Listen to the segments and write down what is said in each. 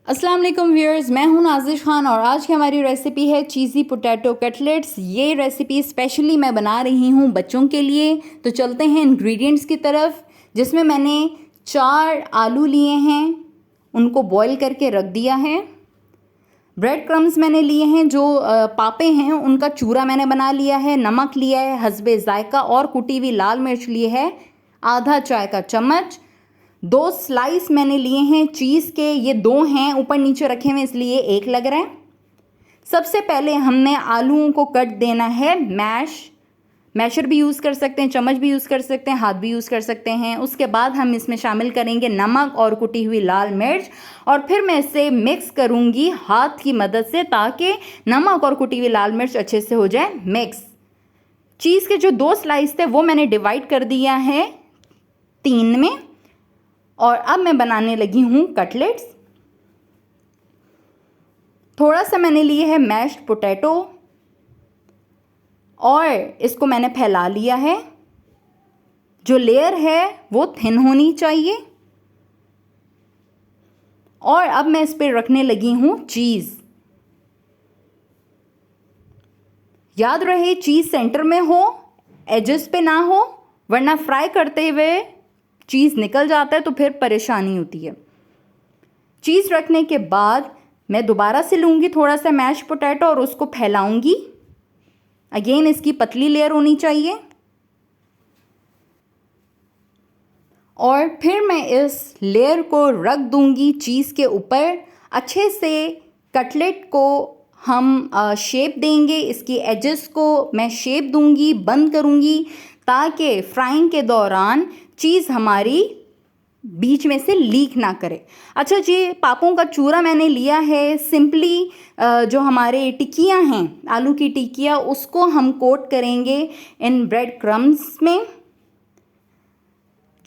अस्सलाम वालेकुम व्यूअर्स, मैं हूं नाज़िश खान और आज की हमारी रेसिपी है चीज़ी पोटैटो कटलेट्स। ये रेसिपी स्पेशली मैं बना रही हूं बच्चों के लिए। तो चलते हैं इंग्रेडिएंट्स की तरफ, जिसमें मैंने 4 आलू लिए हैं, उनको बॉईल करके रख दिया है। ब्रेड क्रम्स मैंने लिए हैं, जो पापे हैं उनका चूरा मैंने बना लिया है। नमक लिया है हस्बे ज़ायका और कुटी हुई लाल मिर्च ली है आधा चाय का चम्मच। 2 स्लाइस मैंने लिए हैं चीज़ के, ये 2 हैं, ऊपर नीचे रखे हुए इसलिए 1 लग रहा है। सबसे पहले हमने आलूओं को कट देना है मैशर भी यूज़ कर सकते हैं, चम्मच भी यूज़ कर सकते हैं, हाथ भी यूज़ कर सकते हैं। उसके बाद हम इसमें शामिल करेंगे नमक और कुटी हुई लाल मिर्च, और फिर मैं इसे मिक्स करूँगी हाथ की मदद से, ताकि नमक और कुटी हुई लाल मिर्च अच्छे से हो जाए मिक्स। चीज़ के जो 2 स्लाइस थे वो मैंने डिवाइड कर दिया है 3 में, और अब मैं बनाने लगी हूँ कटलेट्स। थोड़ा सा मैंने लिए है मैश्ड पोटैटो और इसको मैंने फैला लिया है। जो लेयर है वो थिन होनी चाहिए। और अब मैं इस पर रखने लगी हूँ चीज़। याद रहे चीज़ सेंटर में हो, एजेस पे ना हो, वरना फ्राई करते हुए चीज़ निकल जाता है तो फिर परेशानी होती है। चीज़ रखने के बाद मैं दोबारा से लूँगी थोड़ा सा मैश पोटैटो और उसको फैलाऊँगी। अगेन इसकी पतली लेयर होनी चाहिए। और फिर मैं इस लेयर को रख दूँगी चीज़ के ऊपर। अच्छे से कटलेट को हम शेप देंगे, इसकी एजेस को मैं शेप दूँगी, बंद करूँगी, ताकि फ्राइंग के दौरान चीज़ हमारी बीच में से लीक ना करे। अच्छा जी, पापों का चूरा मैंने लिया है। सिंपली जो हमारे टिक्कियाँ हैं, आलू की टिक्कियाँ, उसको हम कोट करेंगे इन ब्रेड क्रम्स में।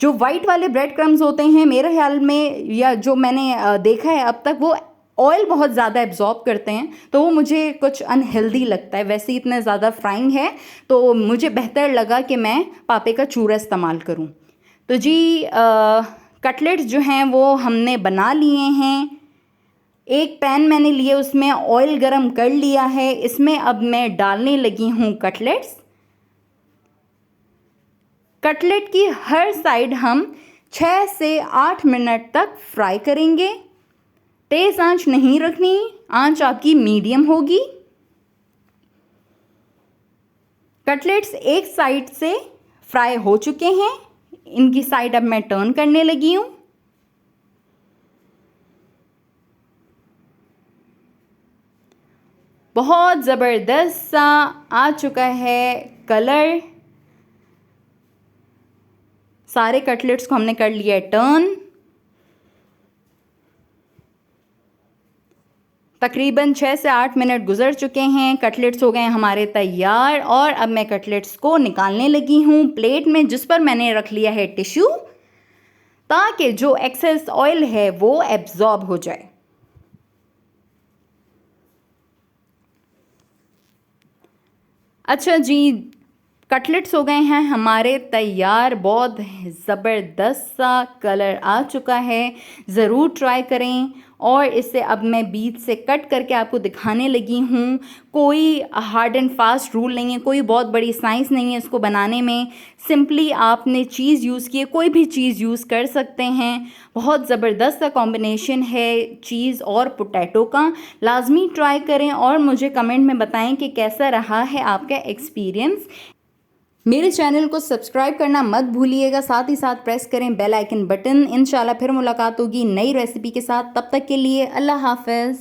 जो वाइट वाले ब्रेड क्रम्स होते हैं, मेरे ख्याल में, या जो मैंने देखा है अब तक, वो ऑयल बहुत ज़्यादा एब्जॉर्ब करते हैं, तो वो मुझे कुछ अनहेल्दी लगता है। वैसे ही इतना ज़्यादा फ्राइंग है तो मुझे बेहतर लगा कि मैं पापे का चूरा इस्तेमाल करूं। तो जी, कटलेट्स जो हैं वो हमने बना लिए हैं। एक पैन मैंने लिए, उसमें ऑयल गरम कर लिया है। इसमें अब मैं डालने लगी हूँ कटलेट्स। कटलेट की हर साइड हम 6 से 8 मिनट तक फ्राई करेंगे। तेज़ आंच नहीं रखनी, आंच आपकी मीडियम होगी। कटलेट्स एक साइड से फ्राई हो चुके हैं, इनकी साइड अब मैं टर्न करने लगी हूँ। बहुत ज़बरदस्त सा आ चुका है कलर। सारे कटलेट्स को हमने कर लिया है टर्न। तकरीबन 6 से 8 मिनट गुजर चुके हैं। कटलेट्स हो गए हमारे तैयार, और अब मैं कटलेट्स को निकालने लगी हूँ प्लेट में, जिस पर मैंने रख लिया है टिश्यू, ताकि जो एक्सेस ऑयल है वो एब्जॉर्ब हो जाए। अच्छा जी, कटलेट्स हो गए हैं हमारे तैयार। बहुत ज़बरदस्त सा कलर आ चुका है। ज़रूर ट्राई करें। और इसे अब मैं बीच से कट करके आपको दिखाने लगी हूँ। कोई हार्ड एंड फास्ट रूल नहीं है, कोई बहुत बड़ी साइंस नहीं है इसको बनाने में। सिंपली आपने चीज़ यूज़ की है, कोई भी चीज़ यूज़ कर सकते हैं। बहुत ज़बरदस्त सा कॉम्बिनेशन है चीज़ और पोटैटो का। लाजमी ट्राई करें और मुझे कमेंट में बताएं कि कैसा रहा है आपका एक्सपीरियंस। मेरे चैनल को सब्सक्राइब करना मत भूलिएगा, साथ ही साथ प्रेस करें बेल आइकन बटन। इंशाल्लाह फिर मुलाकात होगी नई रेसिपी के साथ। तब तक के लिए अल्लाह हाफ़िज़।